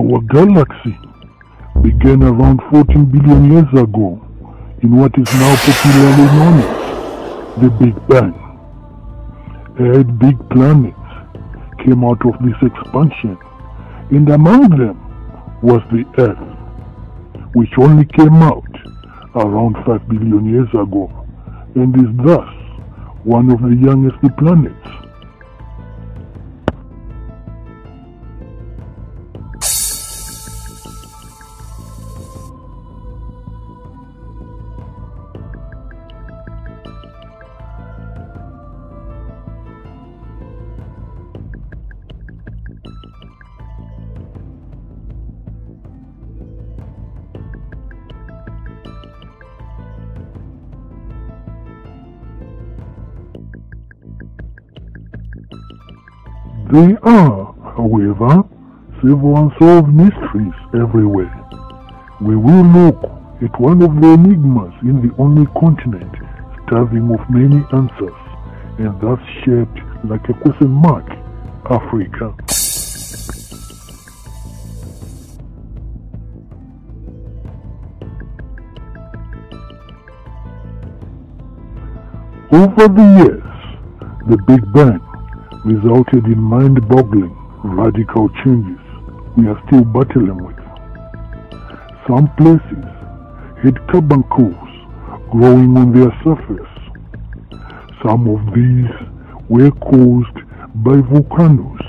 Our galaxy began around 14 billion years ago in what is now popularly known as the Big Bang. 8 big planets came out of this expansion, and among them was the Earth, which only came out around 5 billion years ago and is thus one of the youngest planets. There are, however, several unsolved mysteries everywhere. We will look at one of the enigmas in the only continent starving of many answers, and thus shaped like a question mark, Africa. Over the years, the Big Bang resulted in mind-boggling radical changes we are still battling with. Some places had carbuncles growing on their surface. Some of these were caused by volcanoes.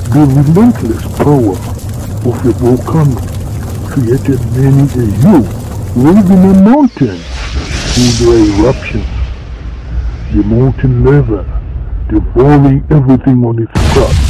The relentless power of a volcano created many a hill or even a mountain through their eruptions. The molten lava devouring everything on its path.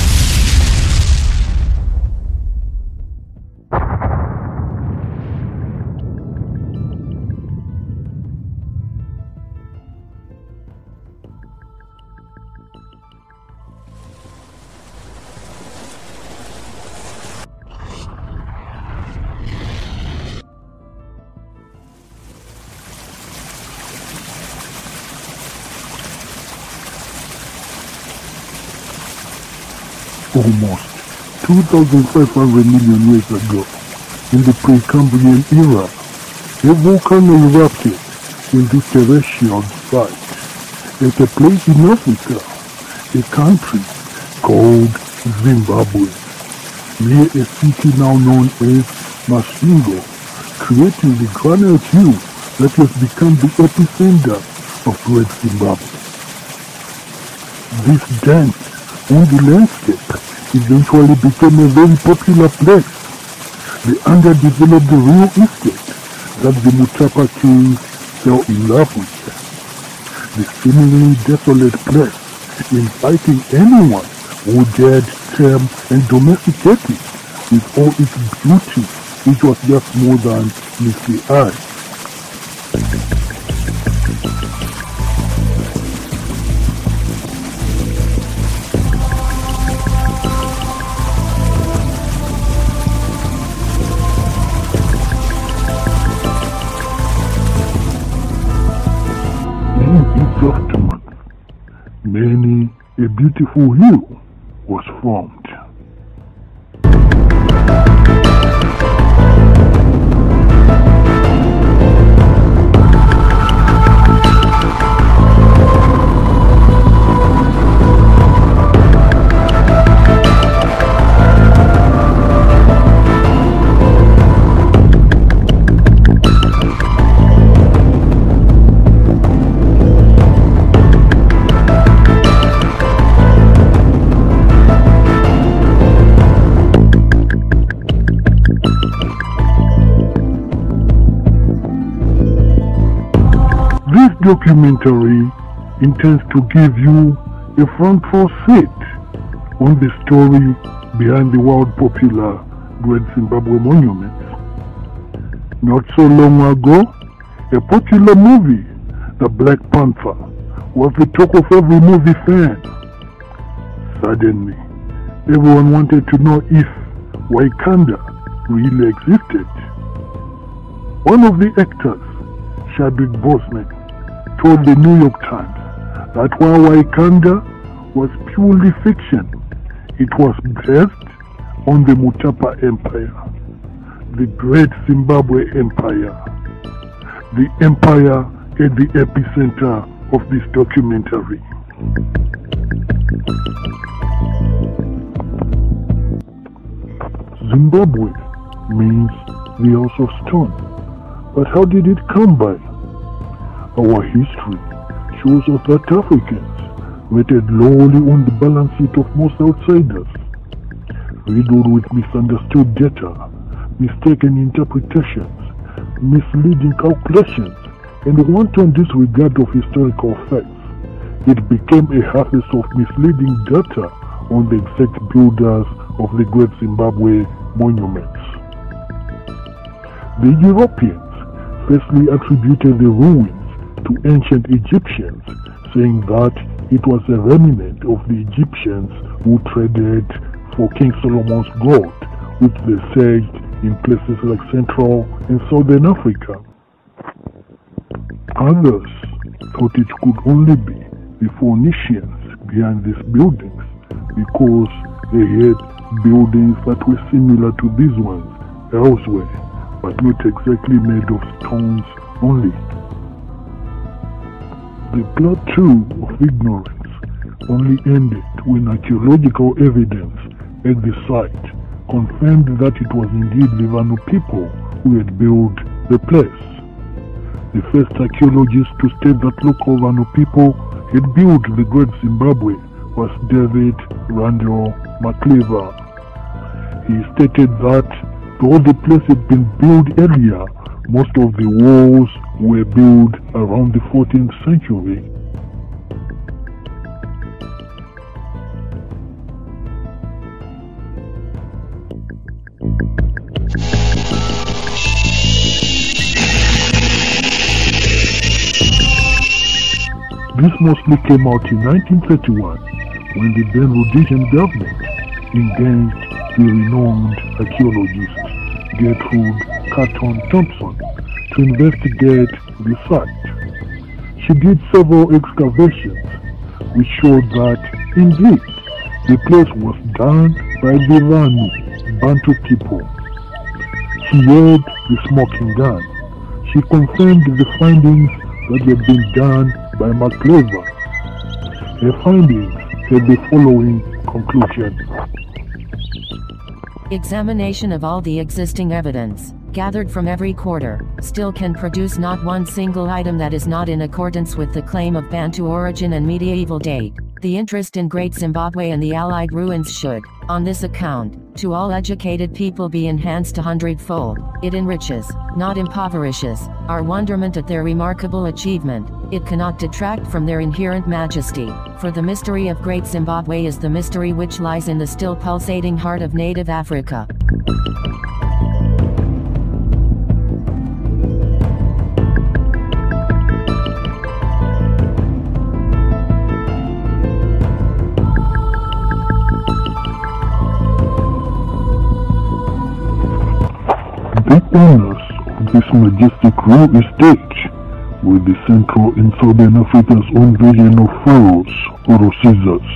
Almost 2,500 million years ago, in the Precambrian era, a volcano erupted in the terrestrial site at a place in Africa, a country called Zimbabwe, near a city now known as Masvingo, creating the granite hill that has become the epicenter of Great Zimbabwe. This dance on the landscape eventually became a very popular place, the underdeveloped real estate that the Mutapa kings fell in love with. The seemingly desolate place, inviting anyone who dared tame and domesticate it with all its beauty, which was just more than meets the eye. Aftermath, many a beautiful hill was formed. This documentary intends to give you a front row seat on the story behind the world popular Great Zimbabwe Monument. Not so long ago, a popular movie, The Black Panther, was the talk of every movie fan. Suddenly, everyone wanted to know if Wakanda really existed. One of the actors Chadwick Boseman, told the New York Times that while Wakanda was purely fiction, it was based on the Mutapa Empire, the great Zimbabwe Empire, the empire at the epicenter of this documentary. Zimbabwe means the House of Stone, but how did it come by? Our history shows us that Africans rated lowly on the balance sheet of most outsiders, riddled with misunderstood data, mistaken interpretations, misleading calculations, and wanton disregard of historical facts. It became a harvest of misleading data on the exact builders of the great Zimbabwe monuments. The Europeans firstly attributed the ruins to ancient Egyptians, saying that it was a remnant of the Egyptians who traded for King Solomon's gold, which they searched in places like Central and Southern Africa. Others thought it could only be the Phoenicians behind these buildings because they had buildings that were similar to these ones elsewhere, but not exactly made of stones only. The plateau of ignorance only ended when archaeological evidence at the site confirmed that it was indeed the Vanu people who had built the place. The first archaeologist to state that local Vanu people had built the Great Zimbabwe was David Randall McLeaver. He stated that though the place had been built earlier, most of the walls were built around the 14th century. This mostly came out in 1931 when the then Rhodesian government engaged the renowned archaeologist Gertrude Carton Thompson to investigate the site. She did several excavations which showed that indeed the place was done by the Vanu Bantu people. She had the smoking gun. She confirmed the findings that had been done by McLeaver. Her findings had the following conclusion. Examination of all the existing evidence, gathered from every quarter, still can produce not one single item that is not in accordance with the claim of Bantu origin and medieval date. The interest in Great Zimbabwe and the Allied ruins should, on this account, to all educated people be enhanced 100-fold. It enriches, not impoverishes, our wonderment at their remarkable achievement. It cannot detract from their inherent majesty, for the mystery of Great Zimbabwe is the mystery which lies in the still pulsating heart of native Africa. The owners of this majestic real estate were the Central and Southern Africa's own version of pharaohs or Caesars.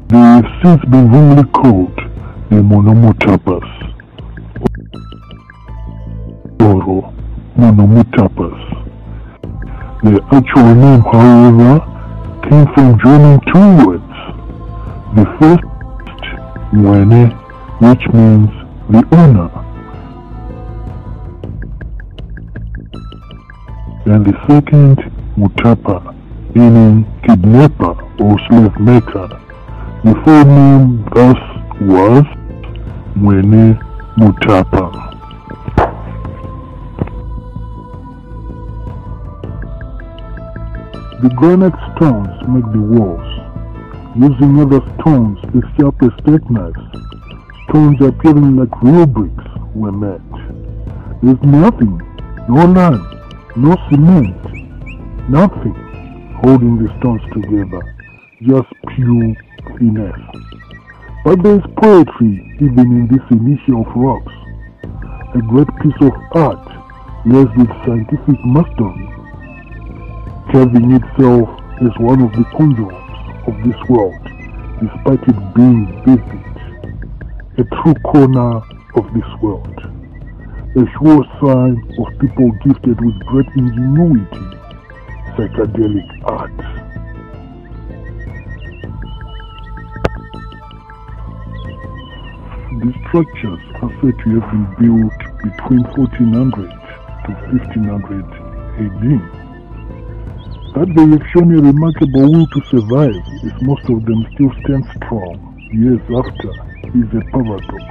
They have since been wrongly called the Monomutapas or Monomutapas. Their actual name, however, came from joining two words. The first, Mwene, which means the owner, and the second, Mutapa, meaning kidnapper or slave maker. The full name thus was Mwene Mutapa. The granite stones make the walls. Using other stones as sharp as steak knives, stones appearing like real bricks were made. There's nothing, no land, no cement, nothing holding the stones together, just pure finesse. But there is poetry even in this inertia of rocks. A great piece of art lies with scientific mastery. Carving itself is one of the conduits of this world, despite it being vivid, a true corner of this world, a sure sign of people gifted with great ingenuity, psychedelic art. The structures are said to have been built between 1400 to 1500 AD. That they have shown a remarkable will to survive, as most of them still stand strong years after, is a paradox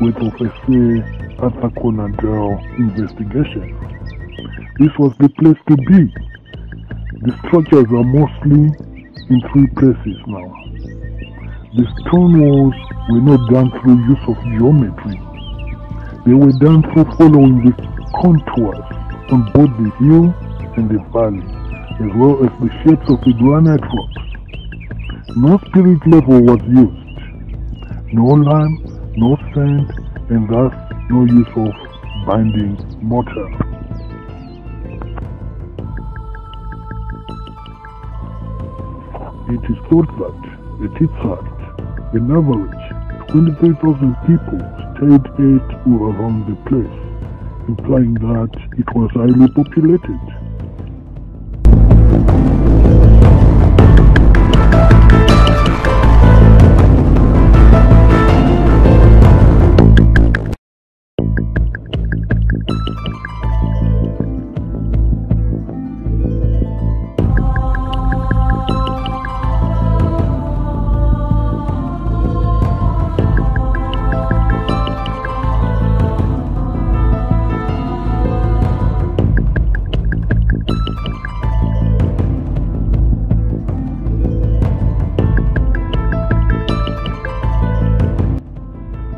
worth of a Sir Arthur Conan Doyle investigation. This was the place to be. The structures are mostly in three places now. The stone walls were not done through use of geometry. They were done through following the contours on both the hill and the valley, as well as the shapes of the granite rocks. No spirit level was used, no lime, no sand, and thus no use of binding mortar. It is thought that at its height, an average 23,000 people stayed at or around the place, implying that it was highly populated.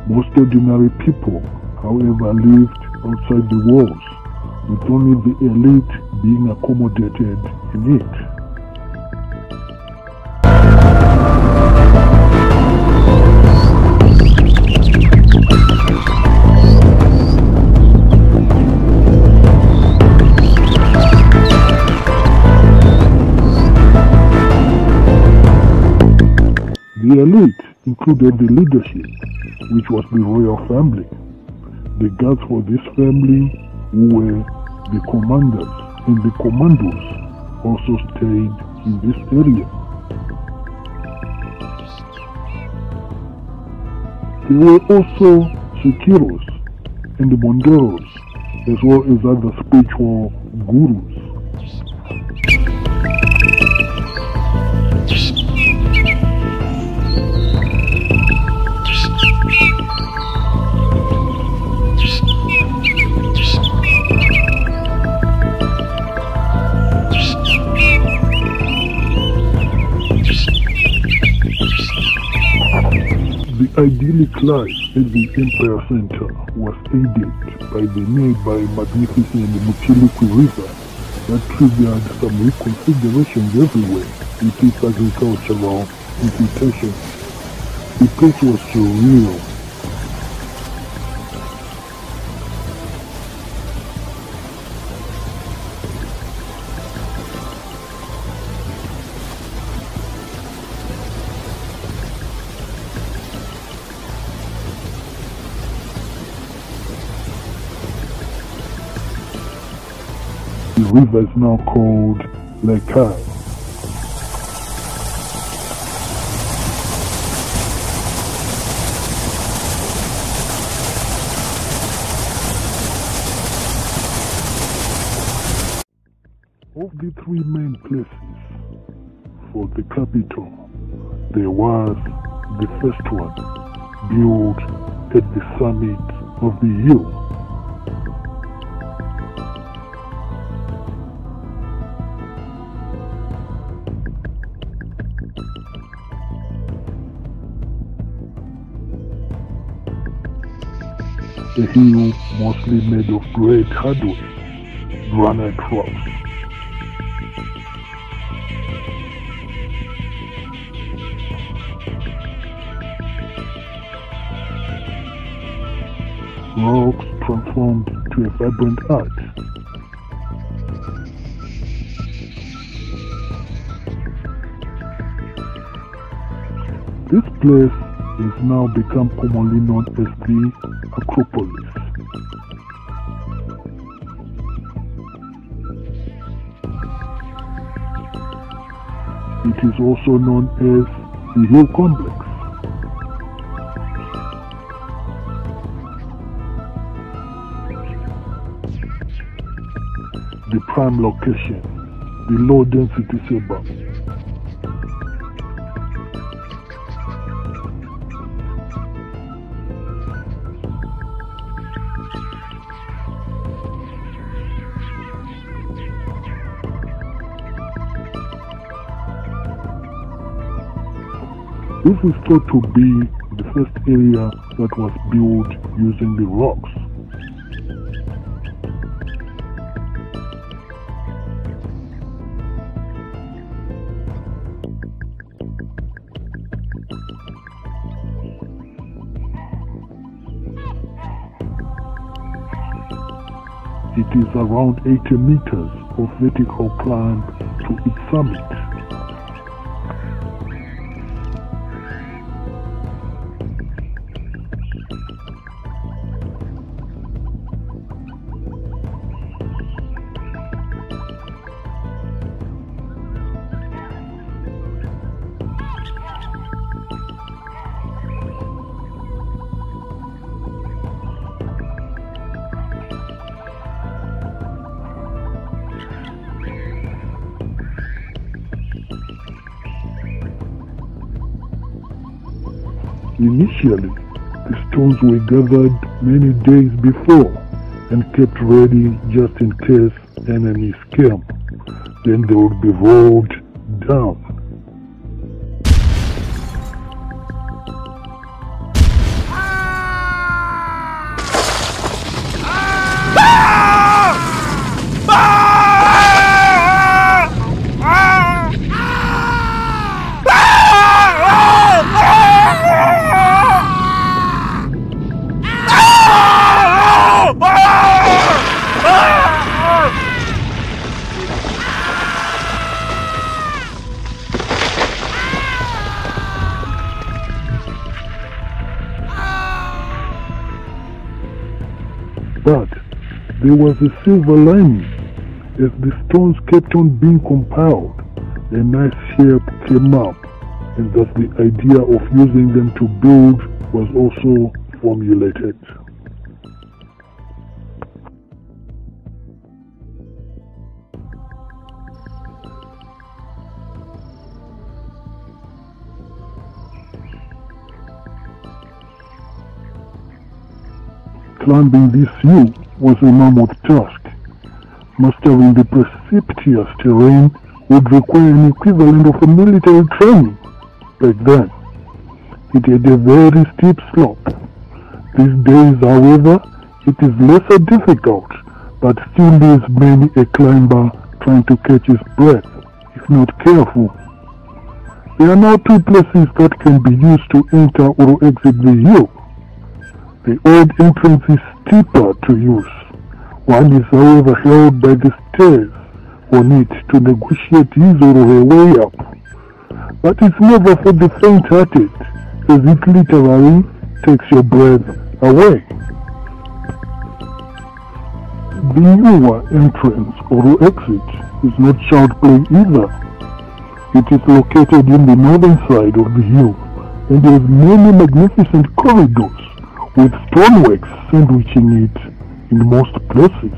Most ordinary people, however, lived outside the walls, with only the elite being accommodated in it. The elite included the leadership, which was the royal family, the guards for this family, who were the commanders, and the commandos also stayed in this area. There were also sekiros and the monderos, as well as other spiritual gurus. The idyllic life at the Empire Center was aided by the nearby magnificent Muchiliku River that triggered some reconfigurations everywhere with its agricultural implications. The place was surreal. The river is now called Lekau. Of the three main places for the capital, there was the first one, built at the summit of the hill. A hill mostly made of great hardwood, granite rocks. rocks transformed to a vibrant art. This place is now become commonly known as the Acropolis. It is also known as the Hill Complex. The prime location, the low density suburb. This is thought to be the first area that was built using the rocks. It is around 80 meters of vertical climb to its summit. Initially, the stones were gathered many days before and kept ready just in case enemies came. Then they would be rolled down. But there was a silver lining. As the stones kept on being compiled, a nice shape came up, and thus the idea of using them to build was also formulated. Climbing this hill was a mammoth task. Mastering the precipitous terrain would require an equivalent of a military training back then. It had a very steep slope. These days, however, it is lesser difficult, but still leaves many a climber trying to catch his breath, if not careful. There are now two places that can be used to enter or exit the hill. The old entrance is steeper to use. One is however held by the stairs for need to negotiate his or her way up. But it's never for the faint-hearted, as it literally takes your breath away. The newer entrance or exit is not child play either. It is located in the northern side of the hill and has many magnificent corridors with stoneworks sandwiching it in most places.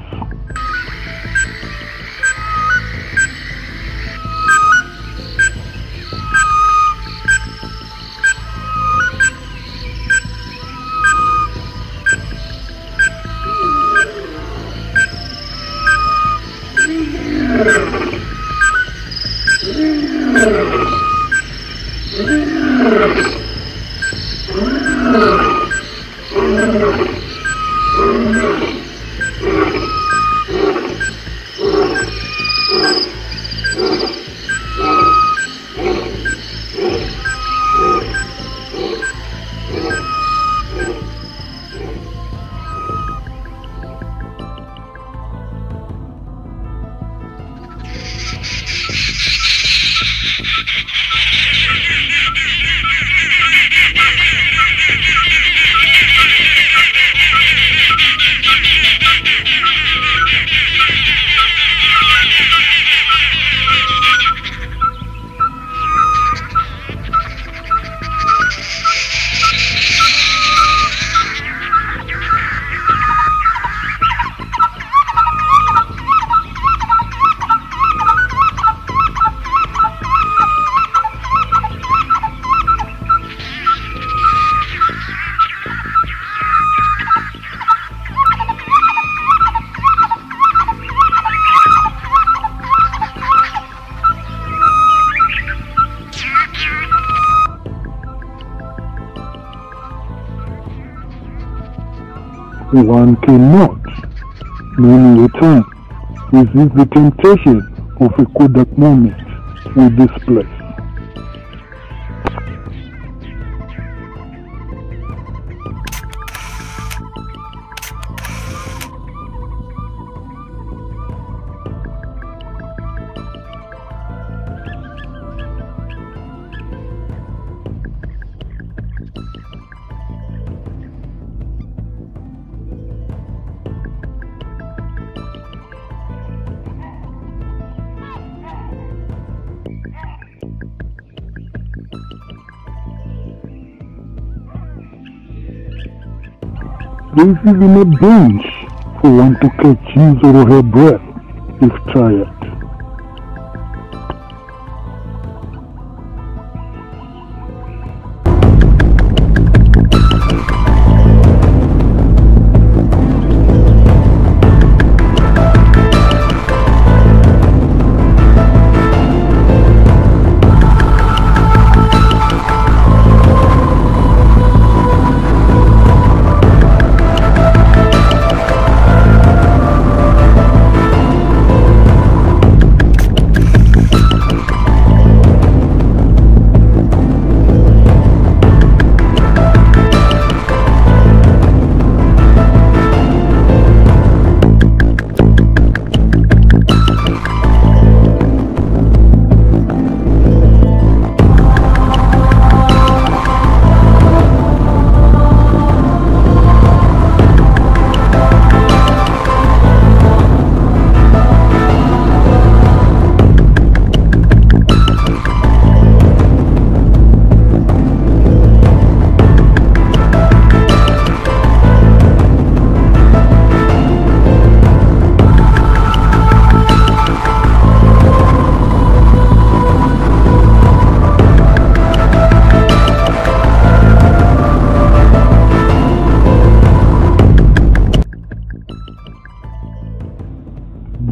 one cannot, many a time, resist the temptation of a Kodak moment with this place. There is even a bench for one to catch his or her breath if tired.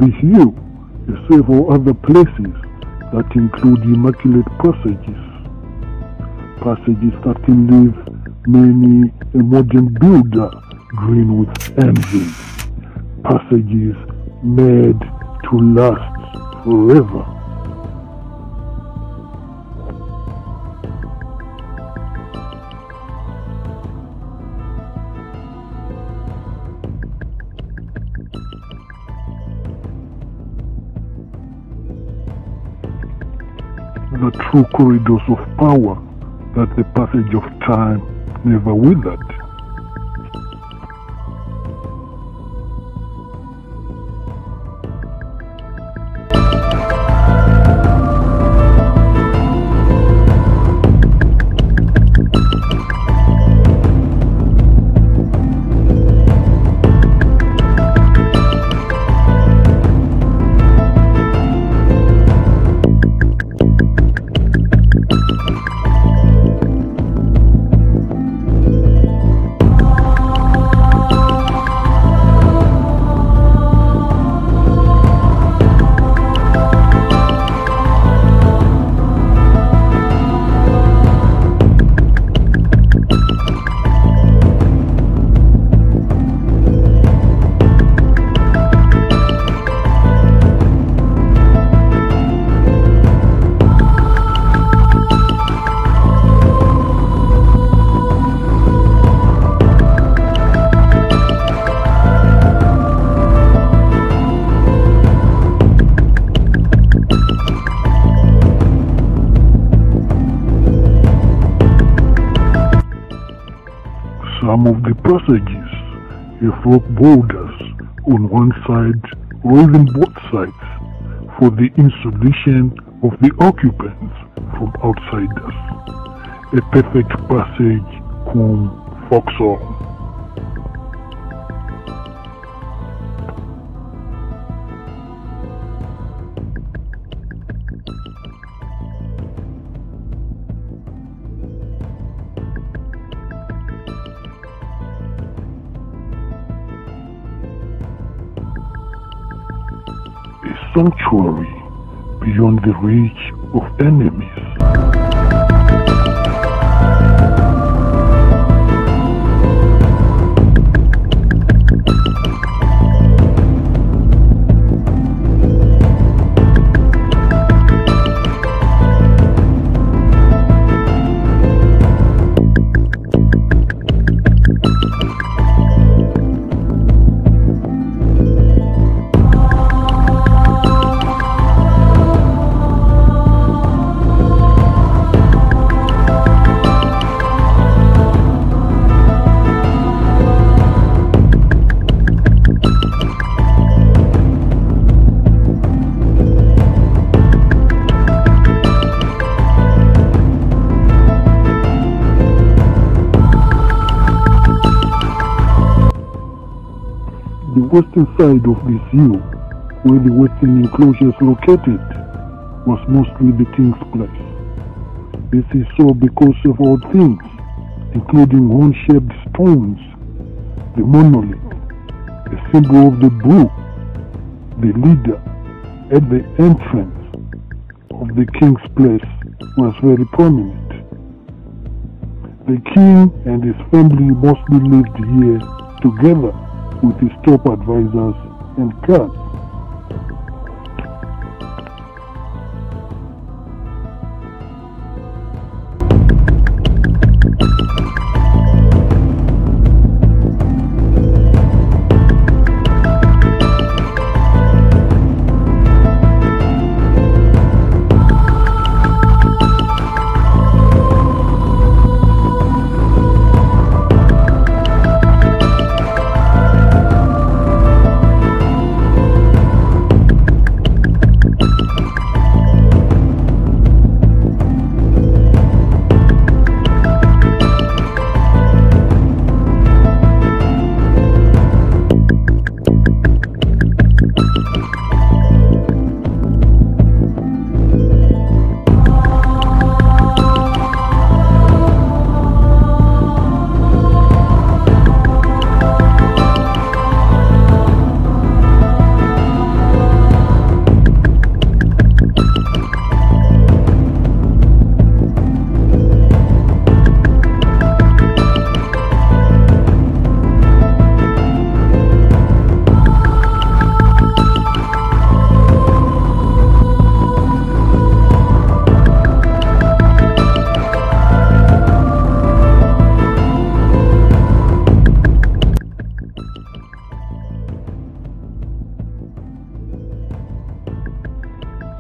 With you, several other places that include immaculate passages. Passages that can leave many a modern builder green with envy. Passages made to last forever. The true corridors of power that the passage of time never withered. Some of the passages have rock boulders on one side or even both sides for the insulation of the occupants from outsiders. A perfect passage cum foxhole. A sanctuary beyond the reach of enemies. western side of this hill, where the western enclosure is located, was mostly the king's place. This is so because of all things, including horn-shaped stones, the monolith, the symbol of the bull, the leader, at the entrance of the king's place was very prominent. The king and his family mostly lived here together with his top advisors and guards.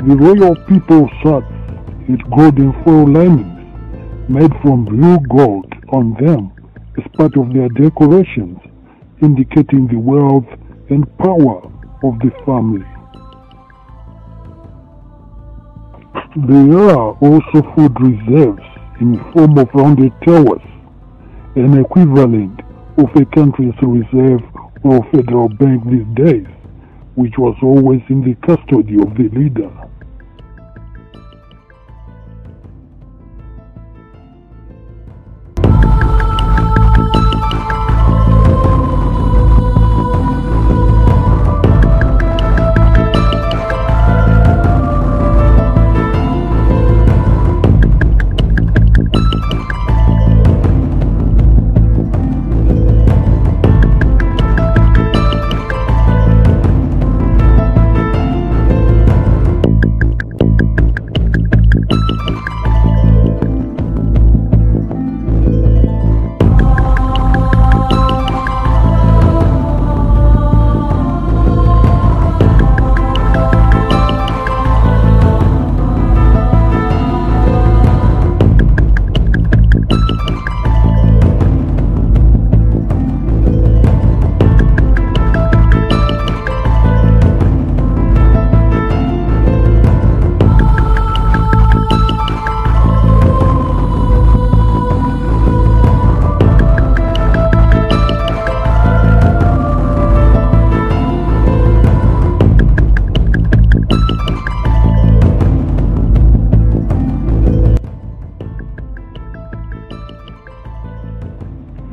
The royal people sat with golden foil linings made from blue gold on them as part of their decorations, indicating the wealth and power of the family. There are also food reserves in the form of rounded towers, an equivalent of a country's reserve or federal bank these days, which was always in the custody of the leader.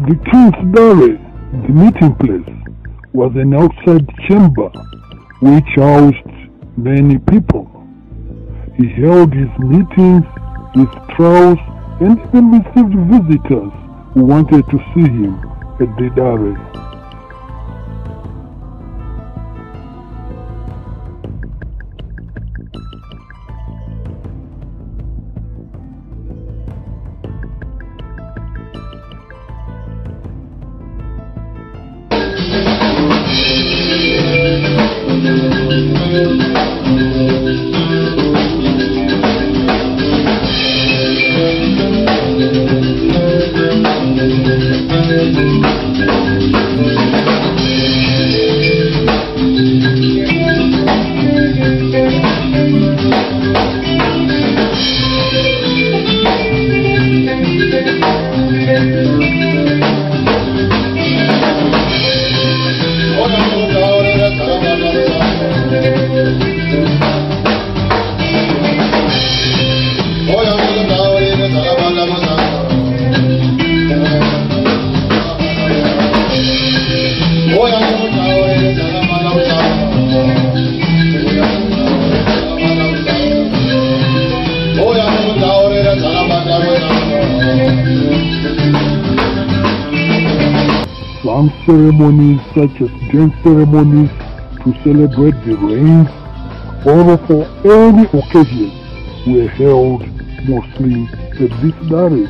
The king's dairy, the meeting place, was an outside chamber which housed many people. He held his meetings, his trials, and even received visitors who wanted to see him at the dairy. Some ceremonies such as dance ceremonies to celebrate the rains or for any occasion were held mostly at this dairy.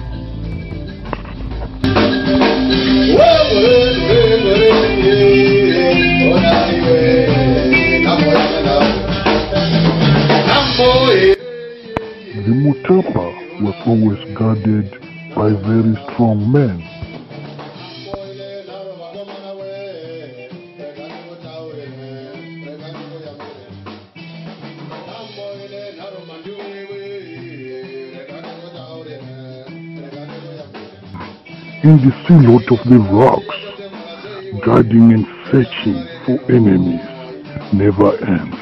The Mutapa was always guarded by very strong men. In the silhouette of the rocks, guarding and searching for enemies never ends.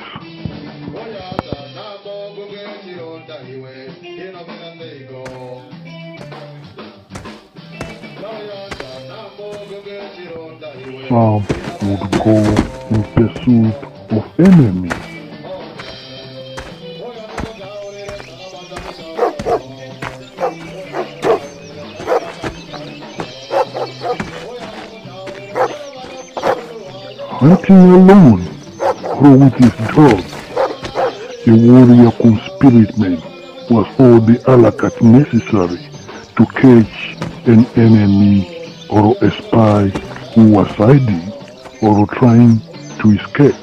Some would go in pursuit of enemies. Hunting alone or with his dog, a warrior conspiritman was all the alakat necessary to catch an enemy or a spy who was hiding or trying to escape.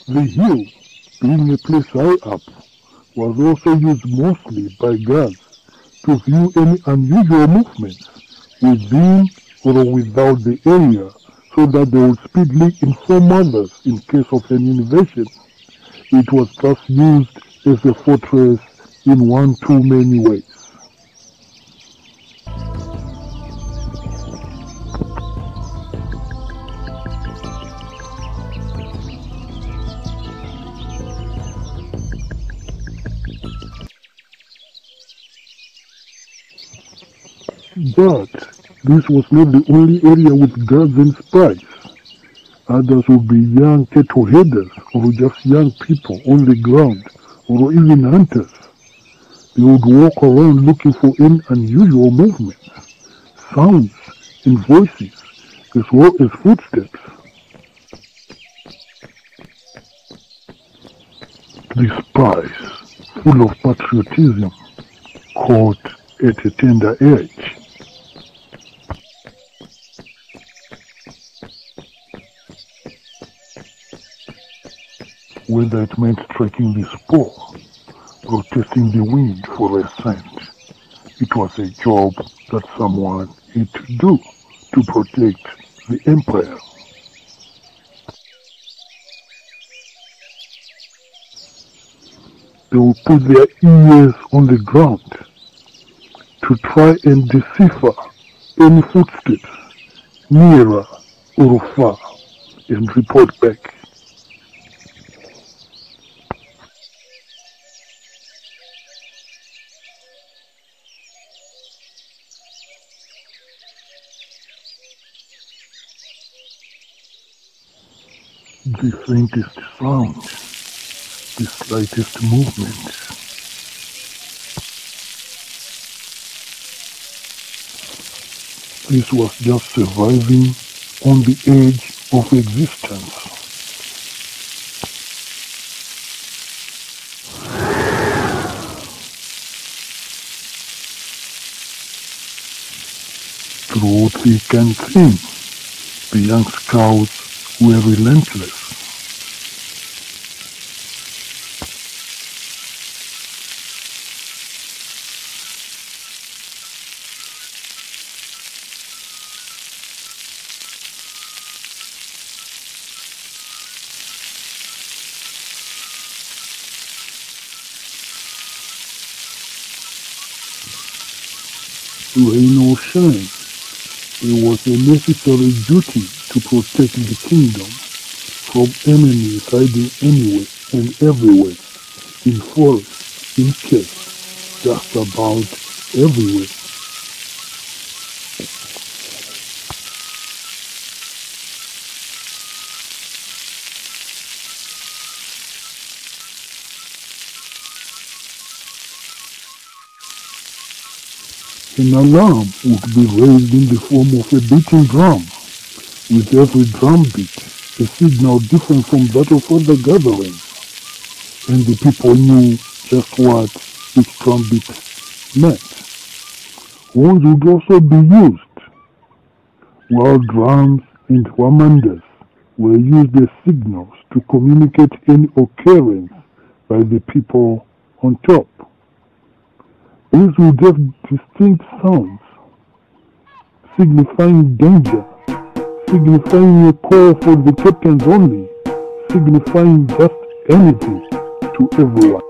The hill, being a place high up, was also used mostly by guards to view any unusual movements within or without the area, so that they would speedily inform others in case of an invasion. It was thus used as a fortress in one too many ways. But this was not the only area with guards and spies. Others would be young cattle headers or just young people on the ground or even hunters. They would walk around looking for any unusual movements, sounds and voices, as well as footsteps. The spies, full of patriotism, caught at a tender age. Whether it meant striking the spoor or testing the wind for a scent, it was a job that someone had to do to protect the empire. They would put their ears on the ground to try and decipher any footsteps, nearer or far, and report back. The faintest sound, the slightest movement. This was just surviving on the edge of existence. Through thick and thin, the young scouts were relentless. Rain or shine, it was a necessary duty to protect the kingdom from enemies hiding anywhere and everywhere, in forests, in caves, just about everywhere. An alarm would be raised in the form of a beating drum, with every drum beat a signal different from that of other gatherings, and the people knew just what each drum beat meant. Horns would also be used, while drums and wamandas were used as signals to communicate any occurrence by the people on top. These would have distinct sounds, signifying danger, signifying a call for the captains only, signifying just anything to everyone.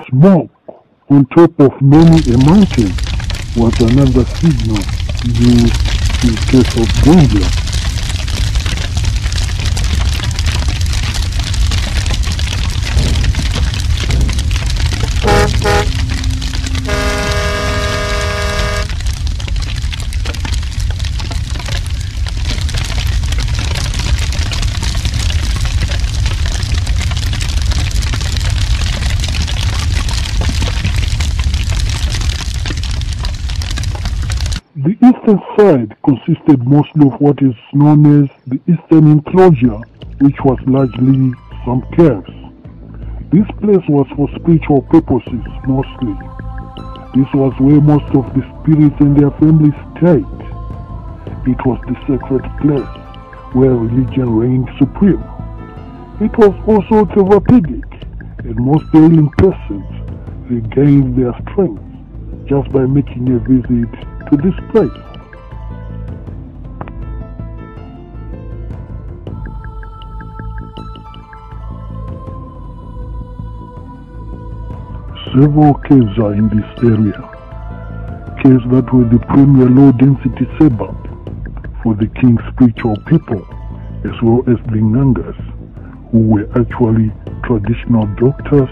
Smoke on top of many a mountain was another signal used in case of danger. The eastern side consisted mostly of what is known as the eastern enclosure, which was largely some caves. This place was for spiritual purposes mostly. This was where most of the spirits and their families stayed. It was the sacred place where religion reigned supreme. It was also therapeutic, and most ailing persons regained their strength just by making a visit to this place. Several caves are in this area, caves that were the premier low-density suburb for the king's spiritual people, as well as the Ngangas, who were actually traditional doctors,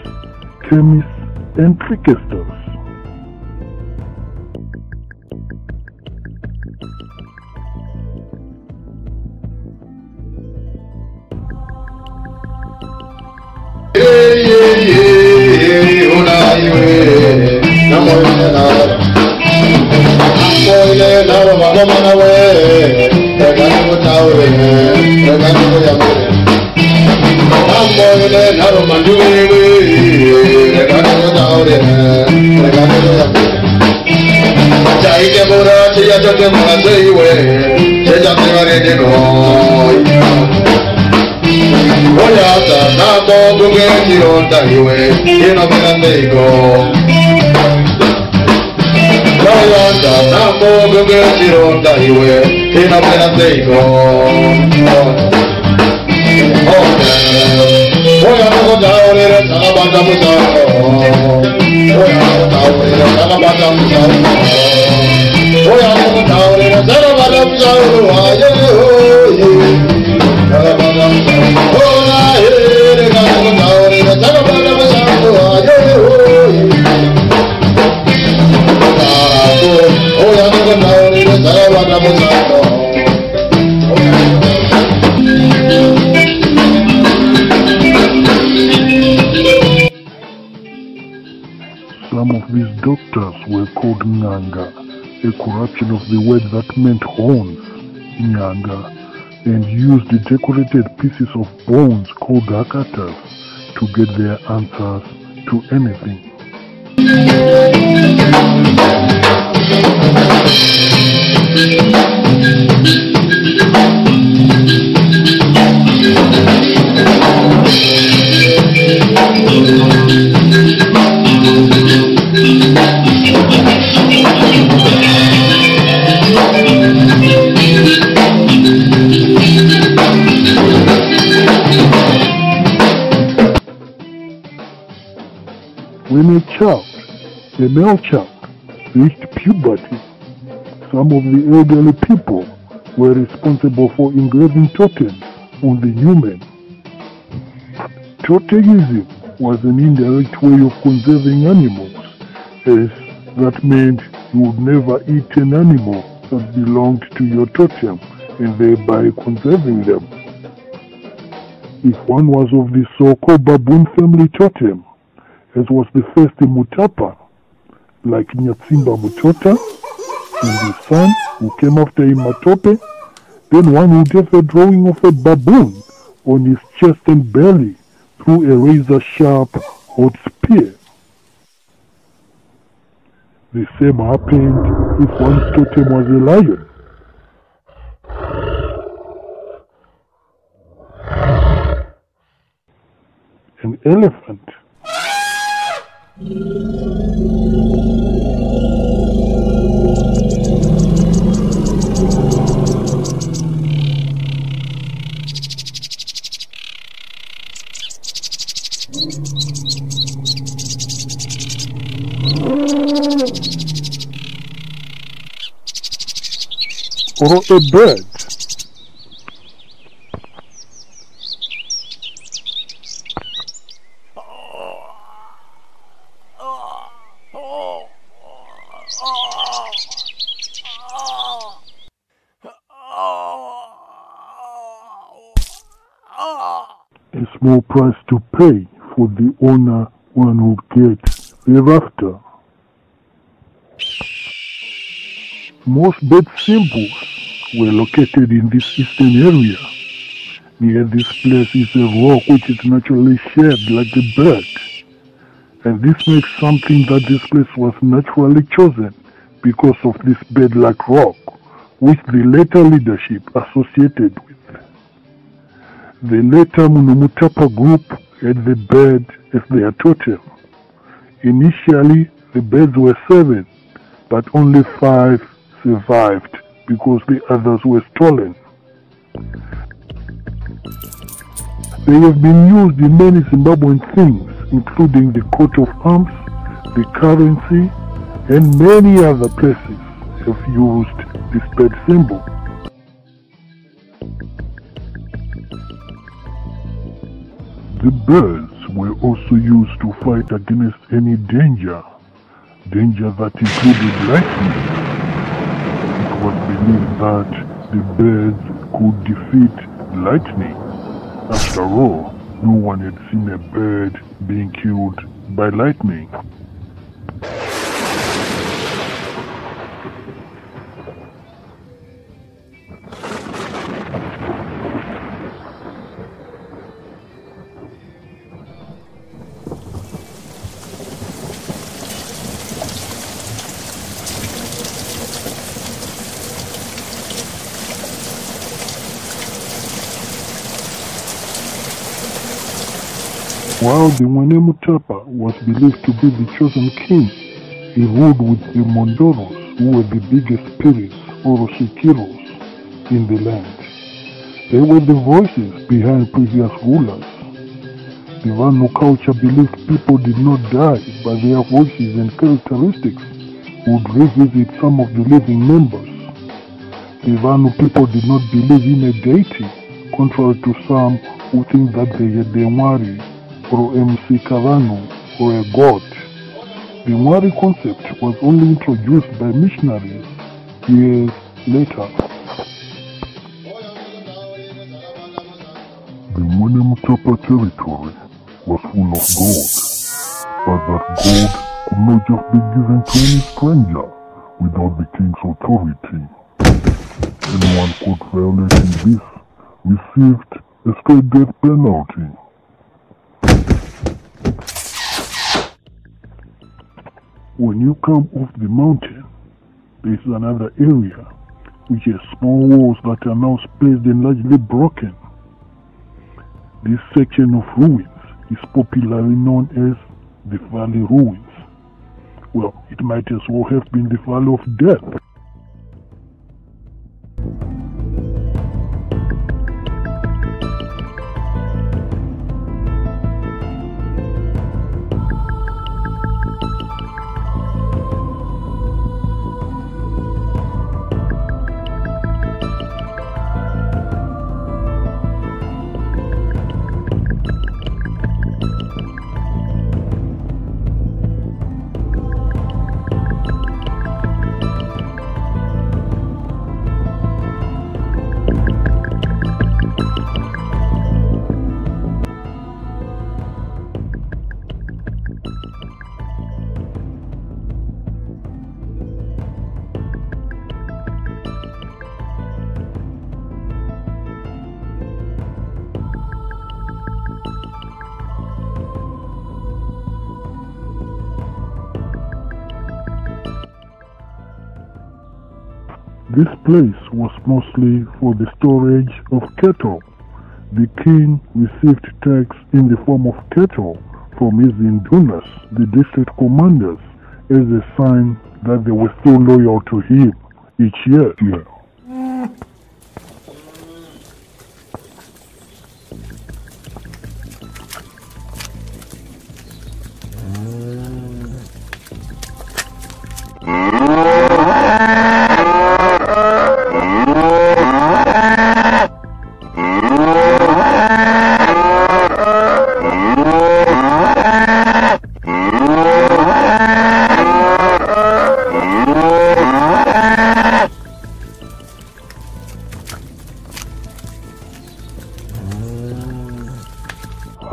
chemists, and tricksters. Some of these doctors were called Nganga, a corruption of the word that meant horns, Nyanga, and used decorated pieces of bones called hakatas to get their answers to anything. When a male child, reached puberty, some of the elderly people were responsible for engraving totems on the human. Totemism was an indirect way of conserving animals, as that meant you would never eat an animal that belonged to your totem and thereby conserving them. If one was of the so-called baboon family totem, as was the first Mutapa, like Nyatsimba Mutota, and his son who came after him Matope, then one would have a drawing of a baboon on his chest and belly through a razor-sharp hot spear. The same happened if one's totem was a lion. An elephant. Or a bird. A small price to pay for the honor one would get thereafter. Most bird symbols were located in this eastern area. Near this place is a rock which is naturally shaped like a bird. And this makes something that this place was naturally chosen because of this bird-like rock, which the later leadership associated with. The later Munumutapa group had the bird as their totem. Initially, the birds were 7, but only 5 survived because the others were stolen. They have been used in many Zimbabwean things, including the coat of arms, the currency, and many other places have used this bird symbol. The birds were also used to fight against any danger that included lightning. It was believed that the birds could defeat lightning. After all, no one had seen a bird being killed by lightning. While the Mwenemutapa was believed to be the chosen king, he ruled with the Mondoros, who were the biggest spirits, or Shikiros, in the land. They were the voices behind previous rulers. The Vanu culture believed people did not die, but their voices and characteristics would revisit some of the living members. The Vanu people did not believe in a deity, contrary to some who think that they had the Mwari, or MC Karanu, or a god. The Mwari concept was only introduced by missionaries years later. The Mwenemutapa territory was full of gold, but that gold could not just be given to any stranger without the king's authority. Anyone caught violating this received a straight death penalty. When you come off the mountain, there is another area which has small walls that are now spaced and largely broken. This section of ruins is popularly known as the Valley Ruins. Well, it might as well have been the Valley of Death. This place was mostly for the storage of cattle. The king received tax in the form of cattle from his indunas, the district commanders, as a sign that they were still loyal to him each year.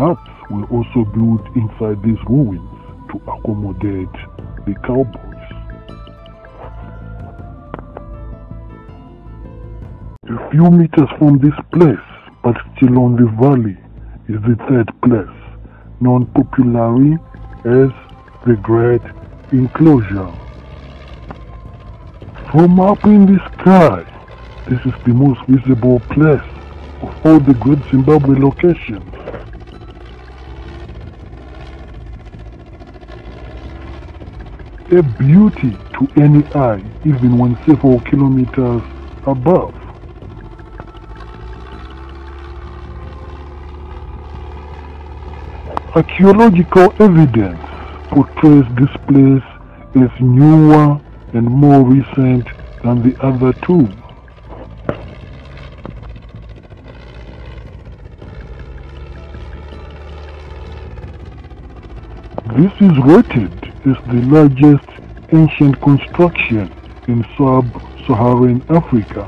Huts were also built inside these ruins to accommodate the cowboys. A few meters from this place, but still on the valley, is the third place, known popularly as the Great Enclosure. From up in the sky, This is the most visible place of all the Great Zimbabwe locations. A beauty to any eye, even when several kilometers above. Archaeological evidence portrays this place as newer and more recent than the other two. This is rated as the largest ancient construction in sub-Saharan Africa.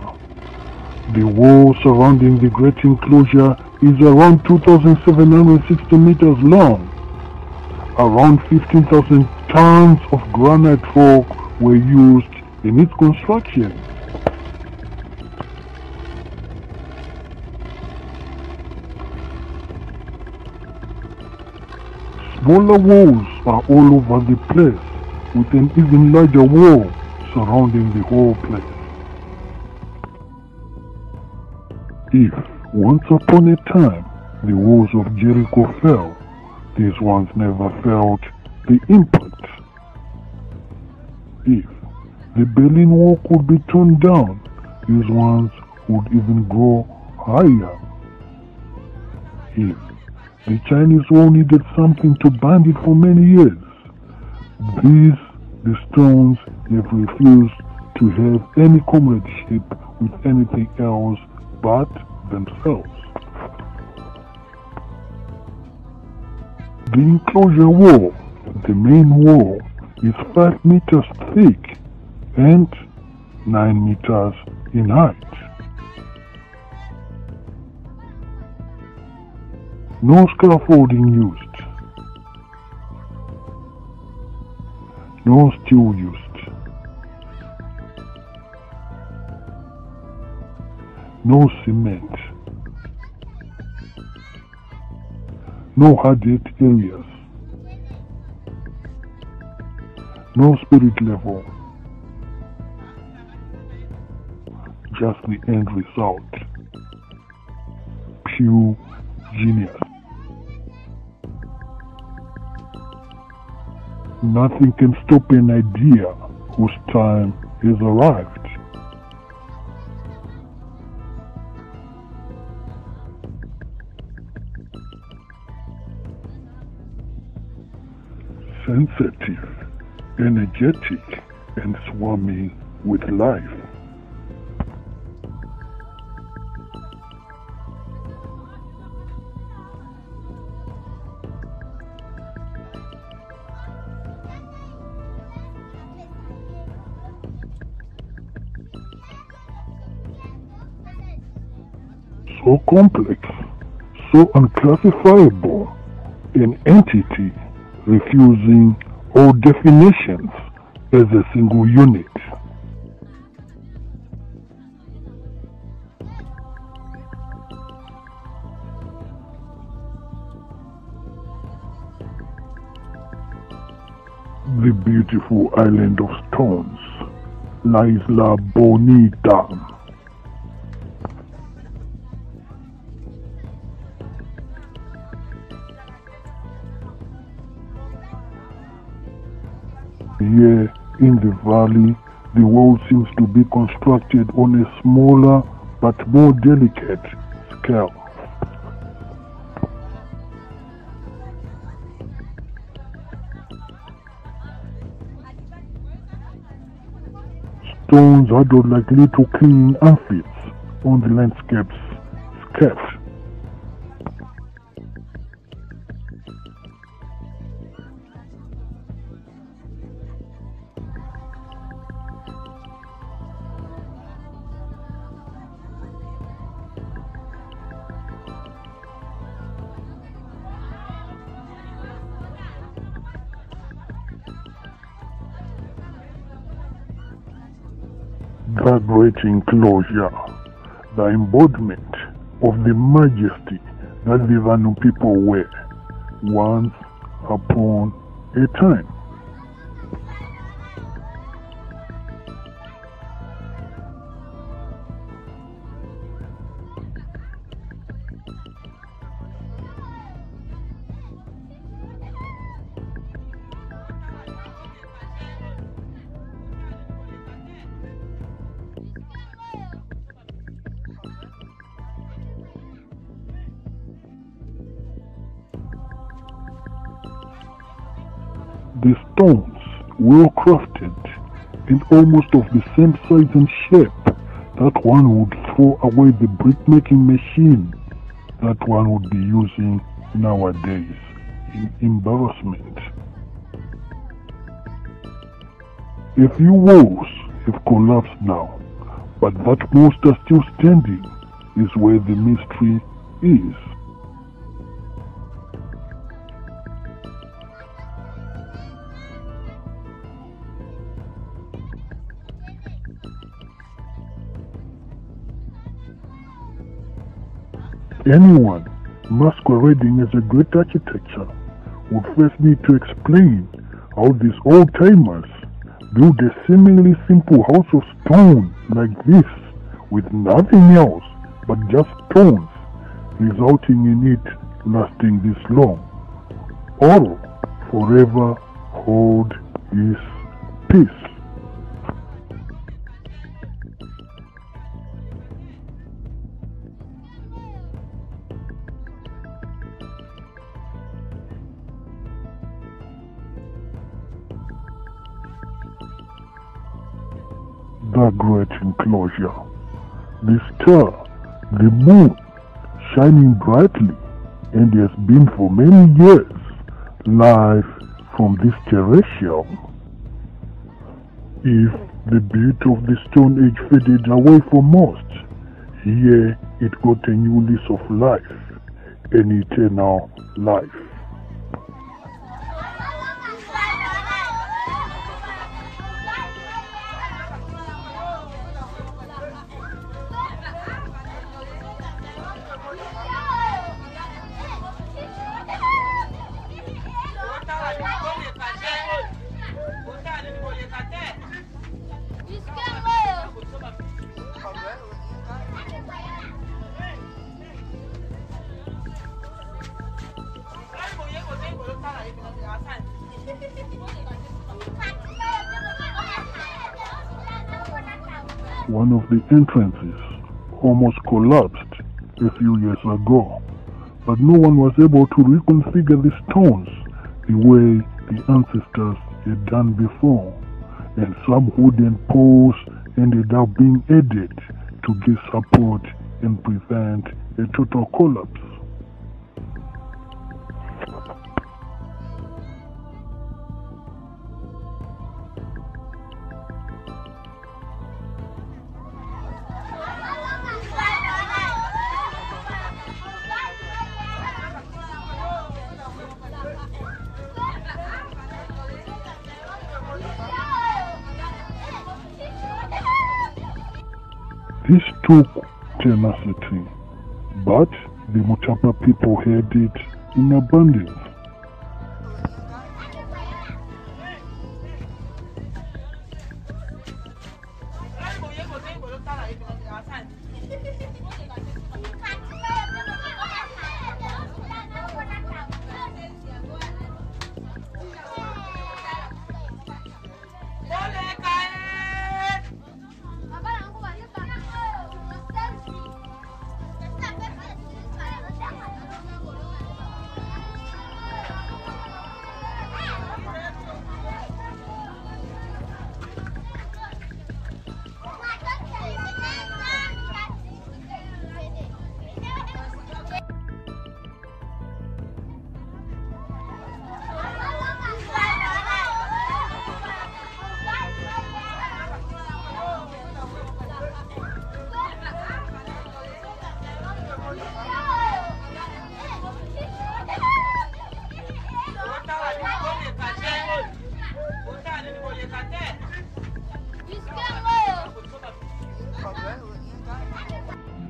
The wall surrounding the great enclosure is around 2,760 meters long. Around 15,000 tons of granite rock were used in its construction. Smaller walls are all over the place, with an even larger wall surrounding the whole place. If, once upon a time, the walls of Jericho fell, these ones never felt the impact. If the Berlin Wall could be torn down, these ones would even grow higher. If the Chinese Wall needed something to bind it for many years, the stones have refused to have any comradeship with anything else but themselves. The enclosure wall, the main wall, is 5 meters thick and 9 meters in height. No scaffolding used. No steel used. No cement. No hard-hit areas. No spirit level. Just the end result. Pure genius. Nothing can stop an idea whose time has arrived. Sensitive, energetic, and swarming with life. So complex, so unclassifiable, an entity refusing all definitions as a single unit. The beautiful island of stones, La Isla Bonita. Here in the valley, the world seems to be constructed on a smaller but more delicate scale. Stones huddled like little clinging amphibians on the landscape's skirt. The great enclosure, the embodiment of the majesty that the Vanu people were once upon a time. The stones, well crafted and almost of the same size and shape that one would throw away the brick-making machine that one would be using nowadays in embarrassment. A few walls have collapsed now, but that most are still standing is where the mystery is. Anyone masquerading as a great architecture would first need to explain how these old-timers built a seemingly simple house of stone like this with nothing else but just stones, resulting in it lasting this long, or forever hold its peace. The great enclosure, the star, the moon, shining brightly, and has been for many years live from this terrestrial. If the beauty of the Stone Age faded away for most, here it got a new lease of life, an eternal life. One of the entrances almost collapsed a few years ago, but no one was able to reconfigure the stones the way the ancestors had done before, and some wooden poles ended up being added to give support and prevent a total collapse. This took tenacity, but the Mutapa people had it in abundance.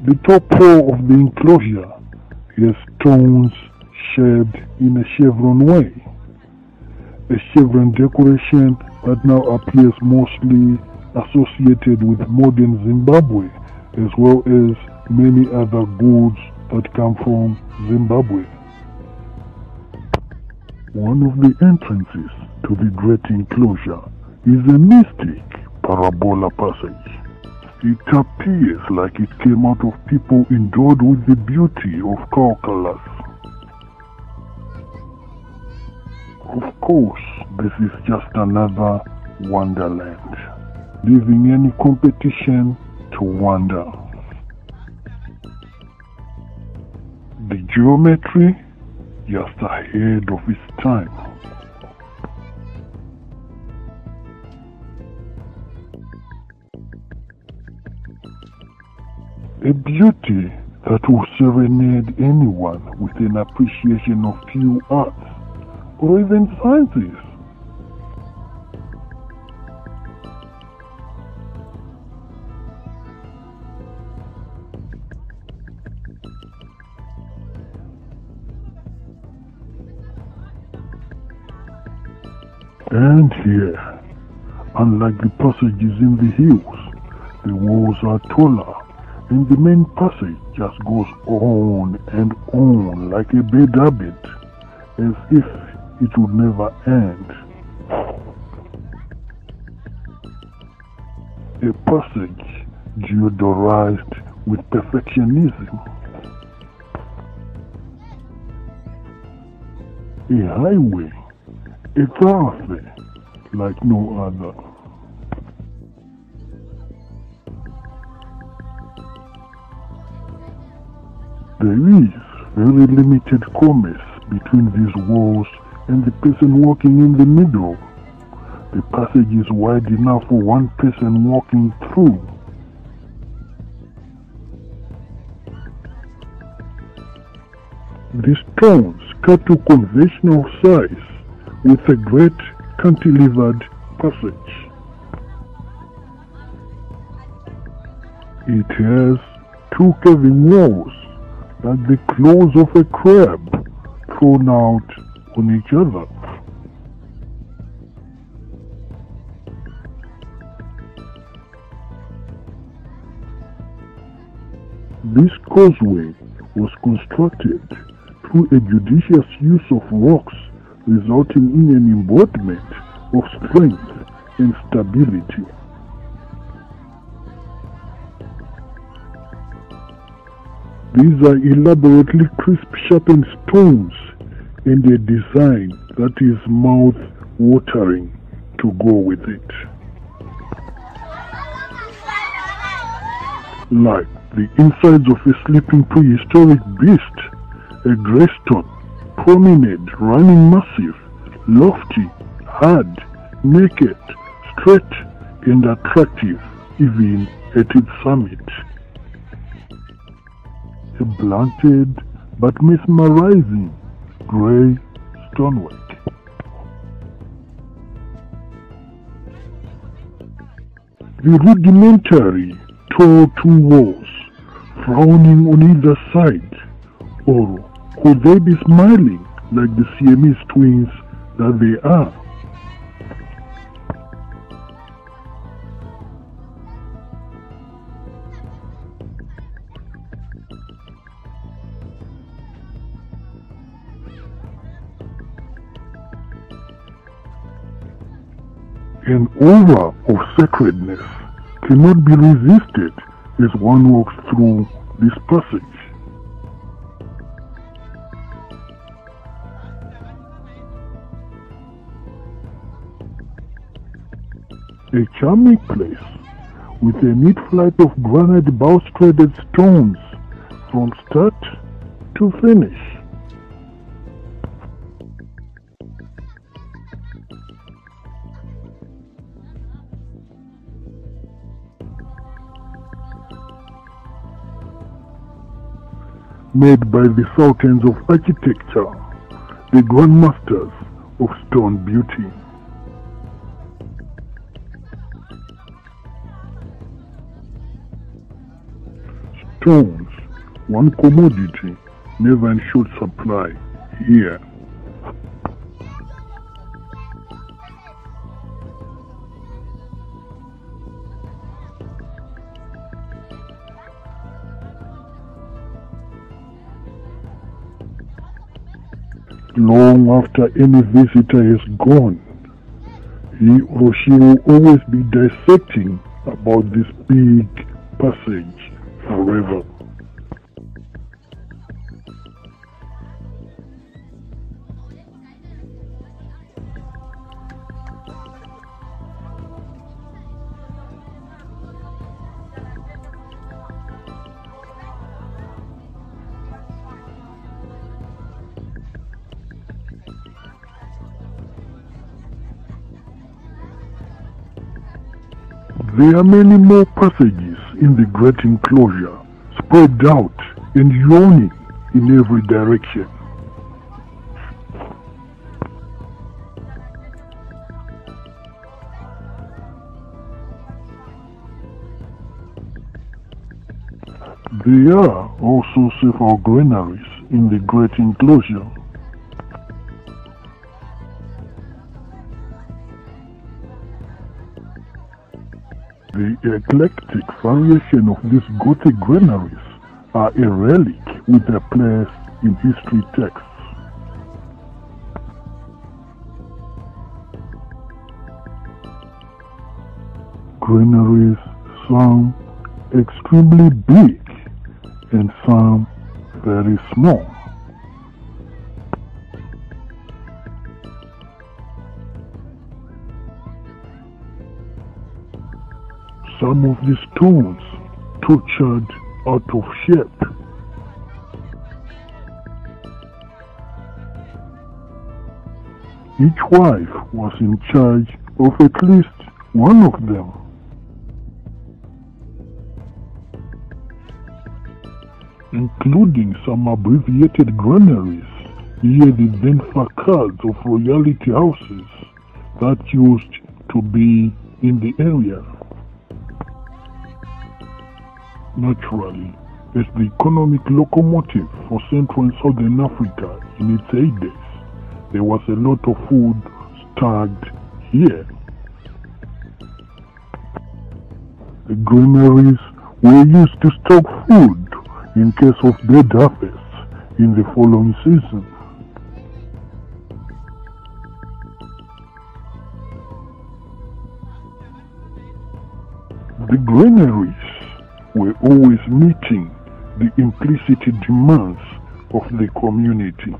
The top floor of the enclosure has stones shaped in a chevron way, a chevron decoration that now appears mostly associated with modern Zimbabwe, as well as many other goods that come from Zimbabwe. One of the entrances to the great enclosure is a mystic parabola passage. It appears like it came out of people endowed with the beauty of calculus. Of course, this is just another wonderland, leaving any competition to wonder. The geometry just ahead of its time. A beauty that will serenade anyone with an appreciation of few arts or even sciences. And here, unlike the passages in the hills, the walls are taller, and the main passage just goes on and on like a bad habit, as if it would never end. A passage deodorized with perfectionism. A highway, a thoroughfare like no other. There is very limited commerce between these walls and the person walking in the middle. The passage is wide enough for one person walking through. The stones cut to conventional size with a great cantilevered passage. It has two curving walls like the claws of a crab thrown out on each other. This causeway was constructed through a judicious use of rocks, resulting in an embodiment of strength and stability. These are elaborately crisp-sharpened stones and a design that is mouth-watering to go with it. Like the insides of a sleeping prehistoric beast, a grey stone, prominent, running massive, lofty, hard, naked, straight, and attractive even at its summit. A blunted but mesmerizing grey stonework. The rudimentary tall two walls, frowning on either side, or could they be smiling like the Siamese twins that they are? An aura of sacredness cannot be resisted as one walks through this passage. A charming place with a neat flight of granite balustraded stones from start to finish. Made by the sultans of architecture, the grandmasters of stone beauty. Stones, one commodity, never in short supply here. Long after any visitor is gone, he or she will always be dissecting about this big passage forever. There are many more passages in the great enclosure, spread out and yawning in every direction. There are also several granaries in the great enclosure. The eclectic variation of these Gothic granaries are a relic with their place in history texts. Granaries, some extremely big and some very small. Some of the stones tortured out of shape. Each wife was in charge of at least one of them. Including some abbreviated granaries near the then facades of royalty houses that used to be in the area. Naturally, as the economic locomotive for Central and Southern Africa in its heydays, there was a lot of food stored here. The granaries were used to stock food in case of dead harvests in the following season. The granaries were always meeting the implicit demands of the community.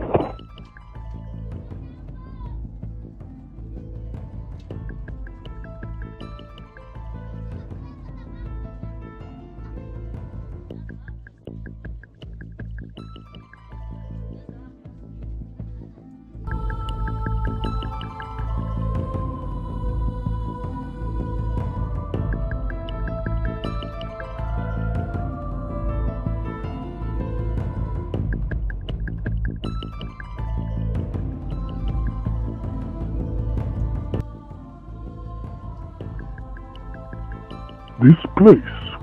This place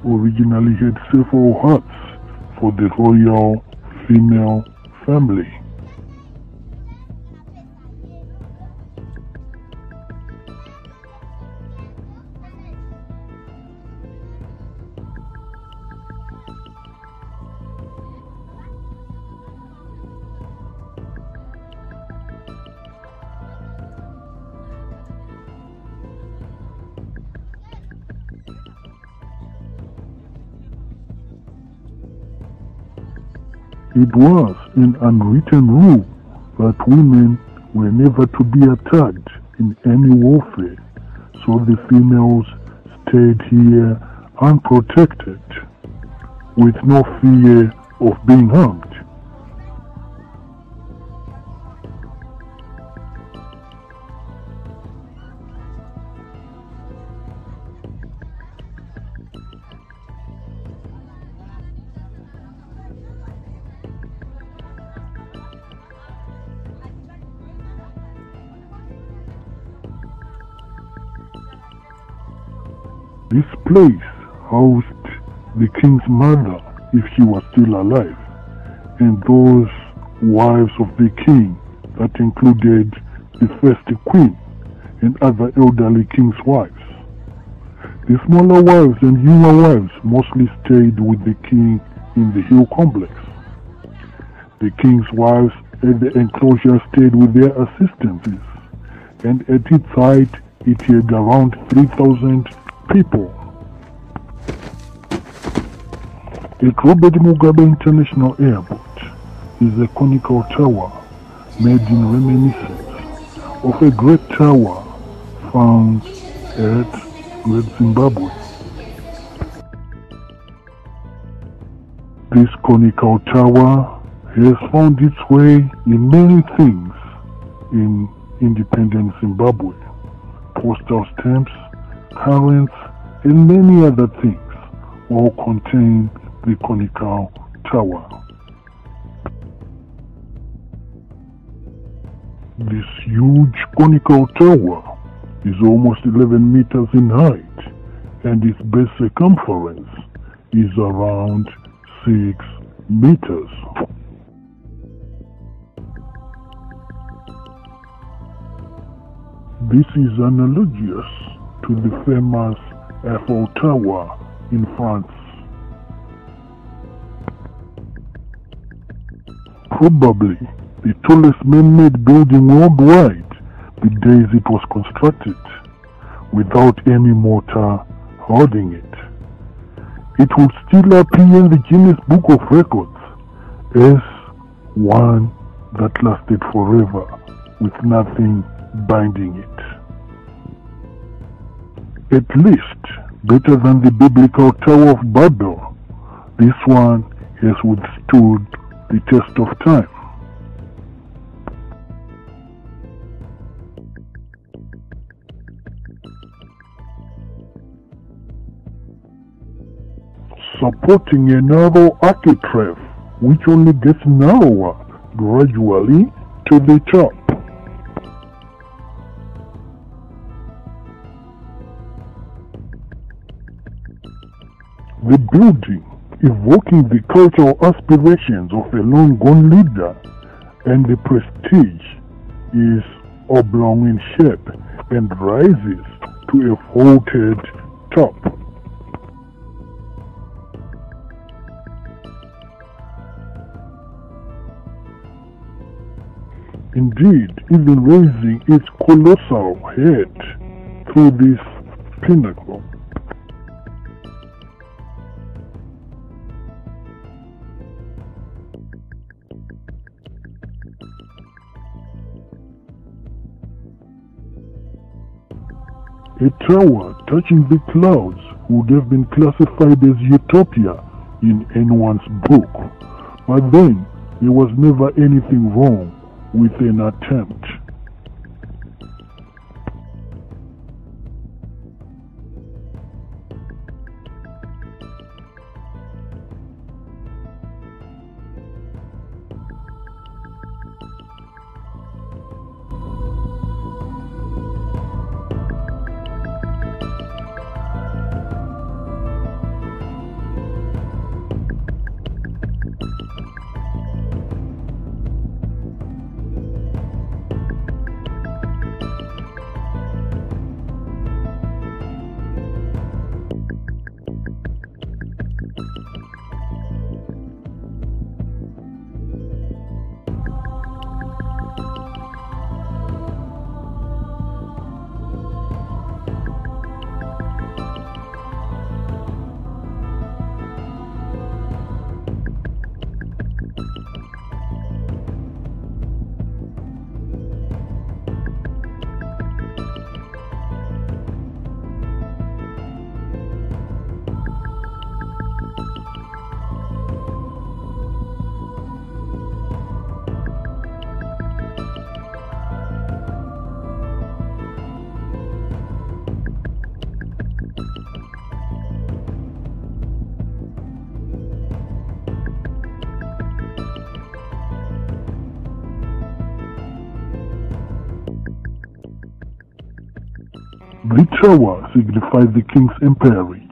originally had several huts for the royal female family. It was an unwritten rule that women were never to be attacked in any warfare, so the females stayed here unprotected, with no fear of being harmed. This place housed the king's mother if she was still alive, and those wives of the king that included the first queen and other elderly king's wives. The smaller wives and younger wives mostly stayed with the king in the hill complex. The king's wives at the enclosure stayed with their assistances, and at its height it had around 3,000 people. At Robert Mugabe International Airport is a conical tower made in reminiscence of a great tower found at Great Zimbabwe. This conical tower has found its way in many things in independent Zimbabwe: postal stamps, currents, and many other things, all contain the conical tower. This huge conical tower is almost 11 meters in height, and its base circumference is around 6 meters. This is analogous to the famous Eiffel Tower in France. Probably the tallest man-made building worldwide the days it was constructed, without any mortar holding it. It would still appear in the Guinness Book of Records as one that lasted forever with nothing binding it. At least better than the biblical Tower of Babel, this one has withstood the test of time. Supporting a narrow architrave which only gets narrower gradually to the top. The building, evoking the cultural aspirations of a long-gone leader, and the prestige, is oblong in shape and rises to a vaulted top. Indeed, even raising its colossal head through this pinnacle. A tower touching the clouds would have been classified as utopia in anyone's book, but then there was never anything wrong with an attempt. The tower signified the king's emperorage,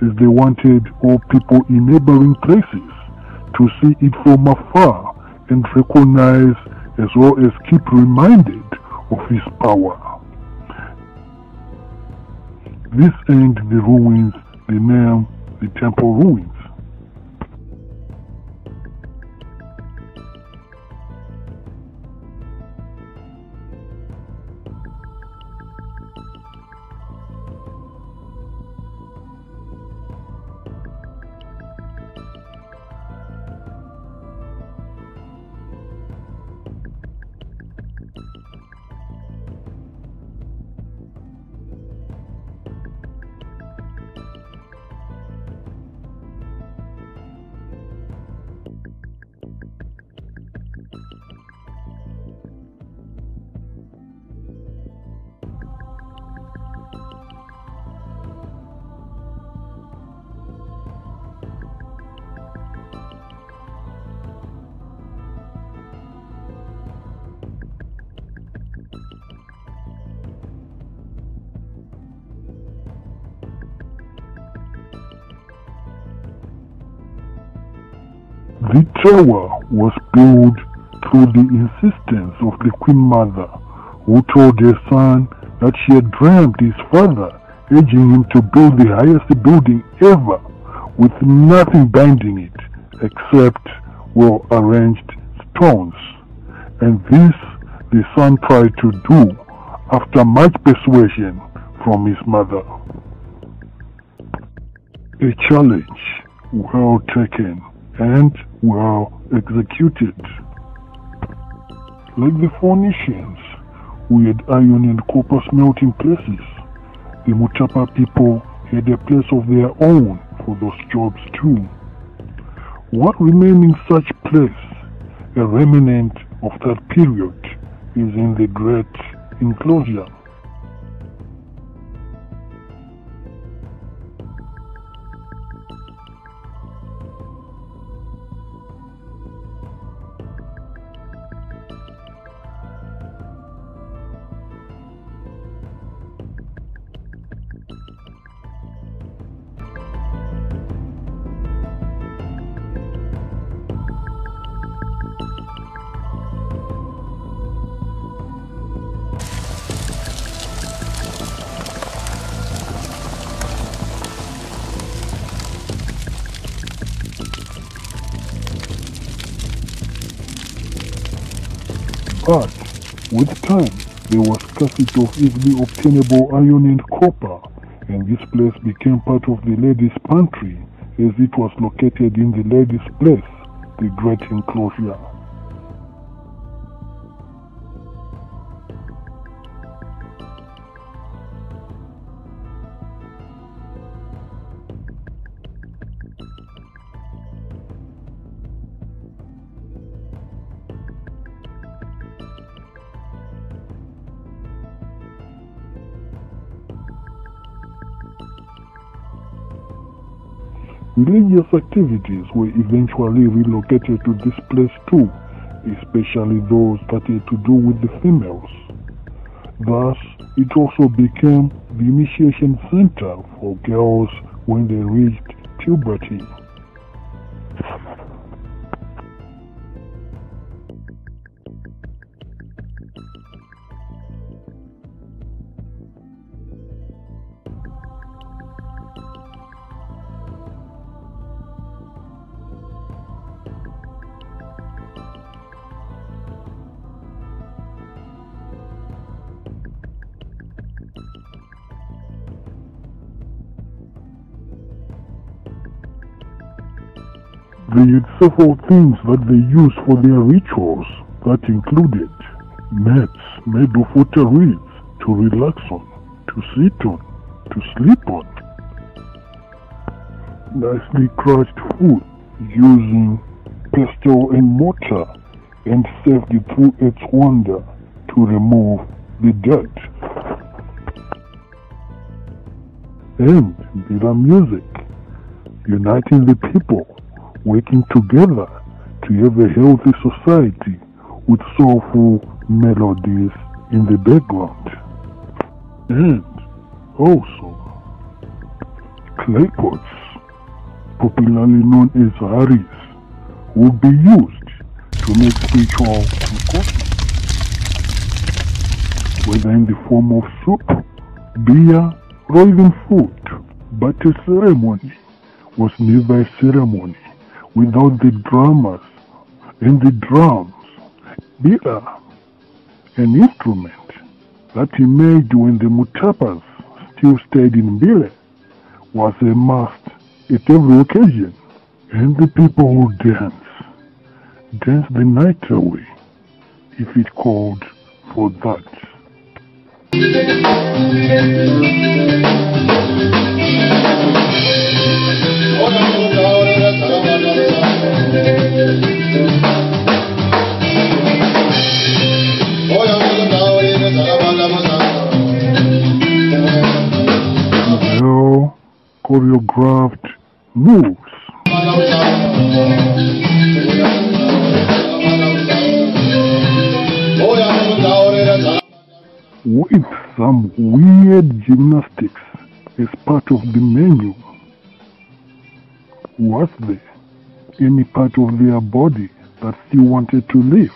as they wanted all people in neighboring places to see it from afar and recognize as well as keep reminded of his power. This earned the ruins the name the Temple Ruins. The tower was built through the insistence of the Queen Mother, who told her son that she had dreamt his father, urging him to build the highest building ever with nothing binding it except well-arranged stones. And this the son tried to do after much persuasion from his mother. A challenge well taken and well executed. Like the Phoenicians, who had iron and copper smelting places, the Mutapa people had a place of their own for those jobs too. What remaining such place, a remnant of that period, is in the Great Enclosure. But with time, there was scarcity of easily obtainable iron and copper, and this place became part of the ladies' pantry, as it was located in the ladies' place, the Great Enclosure. Religious activities were eventually relocated to this place too, especially those that had to do with the females. Thus, it also became the initiation center for girls when they reached puberty. They had several things that they used for their rituals that included mats made of water reeds to relax on, to sit on, to sleep on, nicely crushed food using pestle and mortar and served through its wonder to remove the dirt, and Bila music, uniting the people, working together to have a healthy society with soulful melodies in the background. And also clay pots, popularly known as haris, would be used to make spiritual concoctions, whether in the form of soup, beer, or even food. But a ceremony was never a ceremony without the drummers and the drums. Bila, an instrument that emerged when the Mutapas still stayed in Mbile, was a must at every occasion, and the people would dance the night away if it called for that. Well choreographed moves. With some weird gymnastics as part of the menu. Was there any part of their body that still wanted to live.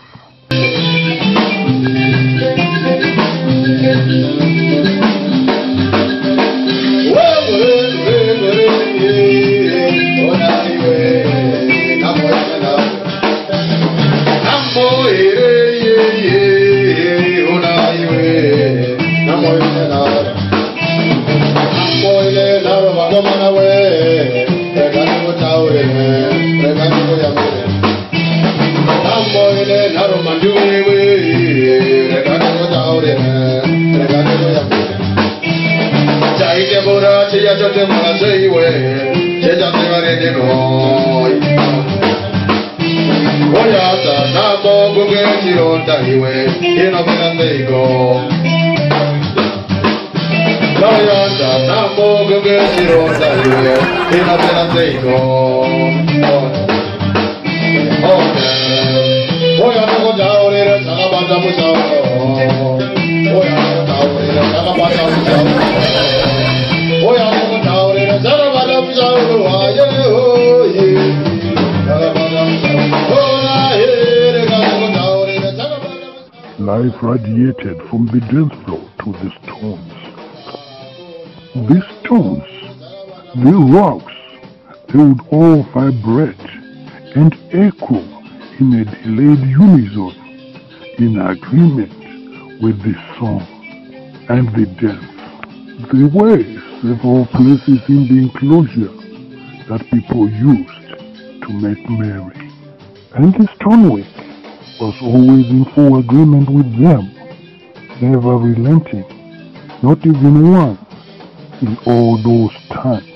Life radiated from the dance floor to the stones. These stones, the rocks, they would all vibrate and echo in a delayed unison, in agreement with the song and the dance. There were several places in the enclosure that people used to make merry, and the stonework was always in full agreement with them, never relenting, not even once in all those times,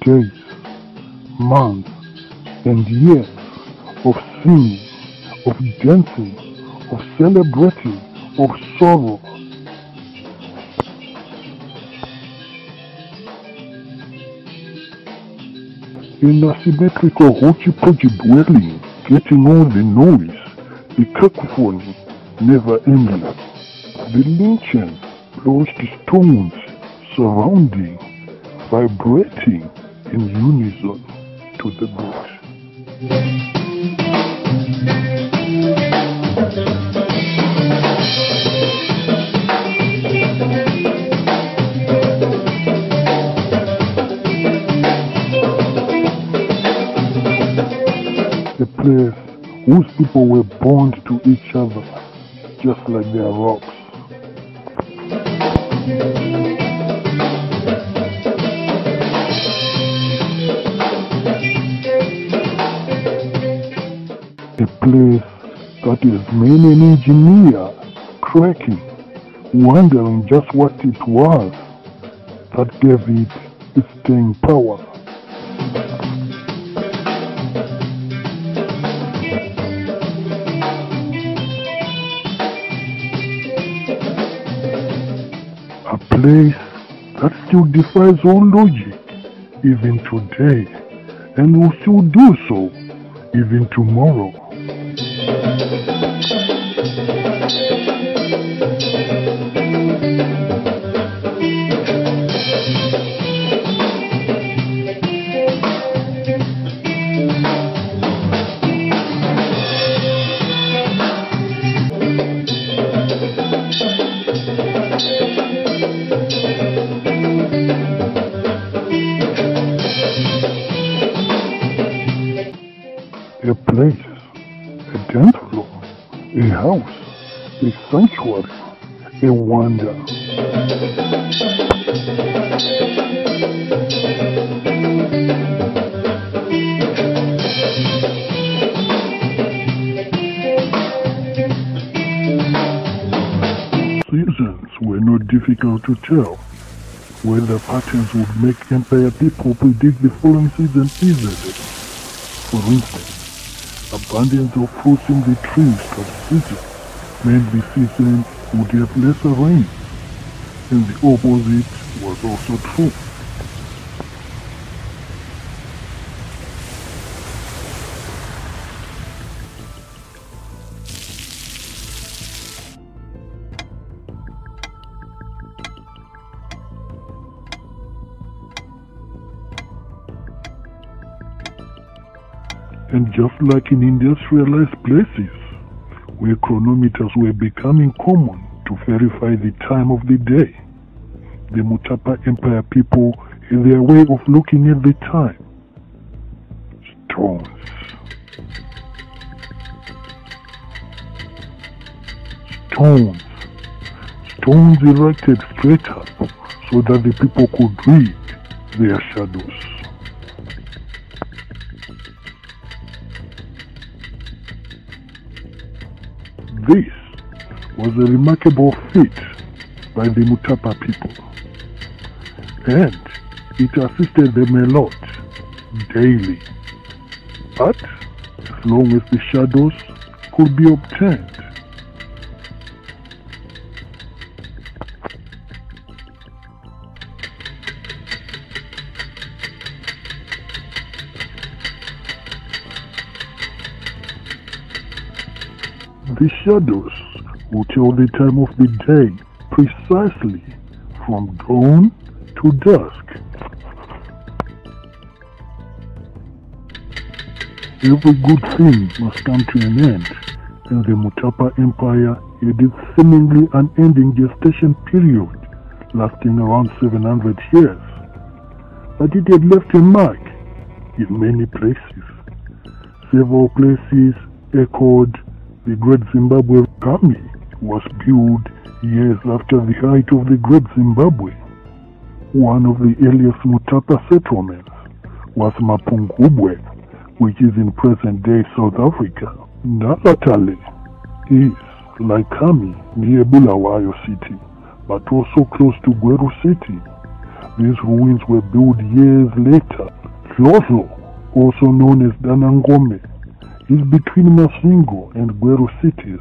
days, months, and years of singing, of dancing, of celebrating, of sorrow. In a symmetrical Hochi-Pochi dwelling, getting all the noise, the cacophony, never ending. The lynching, polished stones surrounding, vibrating in unison to the beat. A place whose people were bound to each other, just like their rocks. A place that has made an engineer cracking, wondering just what it was that gave it its staying power. A place that still defies all logic, even today, and will still do so, even tomorrow. A place, a dance floor, a house, a sanctuary, a wonder. Seasons were not difficult to tell. Weather patterns would make Empire people predict the following season easily. For instance, abundance of fruits in the trees transition meant the season would have lesser rain, and the opposite was also true. And just like in industrialized places, where chronometers were becoming common to verify the time of the day, the Mutapa Empire people had their way of looking at the time. Stones. Stones. Stones erected straight up so that the people could read their shadows. This was a remarkable feat by the Mutapa people, and it assisted them a lot daily. But as long as the shadows could be obtained, the shadows will tell the time of the day precisely from dawn to dusk. Every good thing must come to an end, and the Mutapa Empire had its seemingly unending gestation period, lasting around 700 years. But it had left a mark in many places. Several places echoed the Great Zimbabwe. Kami was built years after the height of the Great Zimbabwe. One of the earliest Mutapa settlements was Mapungubwe, which is in present-day South Africa. Nalatale is, like Kami, near Bulawayo City, but also close to Gweru City. These ruins were built years later. Hlodlo, also known as Danangome, is between Masingo and Gweru cities.